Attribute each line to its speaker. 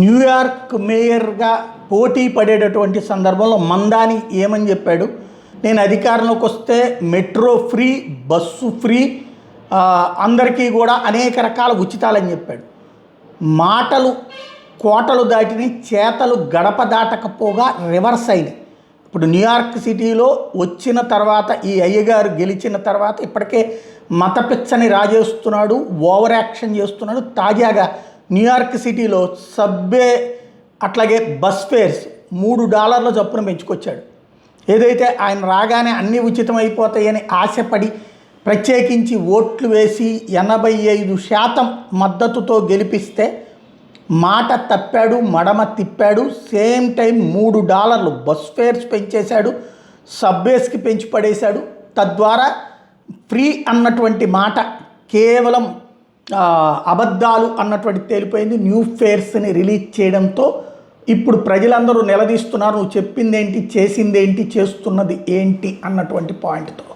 Speaker 1: New York మేయర్గా పోటీ పడేటటువంటి సందర్భంలో మందాని ఏమని చెప్పాడు, నేను అధికారంలోకి వస్తే మెట్రో ఫ్రీ, బస్సు ఫ్రీ, అందరికీ కూడా అనేక రకాల ఉచితాలని చెప్పాడు. మాటలు కోటలు దాటిని, చేతలు గడప దాటకపోగా రివర్స్ అయినాయి. ఇప్పుడు న్యూయార్క్ సిటీలో వచ్చిన తర్వాత, ఈ అయ్యగారు గెలిచిన తర్వాత ఇప్పటికే మతపిచ్చని రాజేస్తున్నాడు, ఓవర్ యాక్షన్ చేస్తున్నాడు. తాజాగా న్యూయార్క్ సిటీలో సబ్వే అట్లాగే బస్ ఫేర్స్ $3 చొప్పున పెంచుకొచ్చాడు. ఏదైతే ఆయన రాగానే అన్నీ ఉచితమైపోతాయని ఆశపడి ప్రత్యేకించి ఓట్లు వేసి 85% మద్దతుతో గెలిపిస్తే మాట తప్పాడు, మడమ తిప్పాడు. సేమ్ టైం $3 బస్ ఫేర్స్ పెంచేశాడు, సబ్వేస్కి పెంచి పడేశాడు. తద్వారా ఫ్రీ అన్నటువంటి మాట కేవలం అబద్ధాలు అన్నటువంటి తేలిపోయింది. న్యూ ఫేర్స్ని రిలీజ్ చేయడంతో ఇప్పుడు ప్రజలందరూ నిలదీస్తున్నారు, నువ్వు చెప్పిందేంటి, చేసిందేంటి, చేస్తున్నది ఏంటి అన్నటువంటి పాయింట్తో.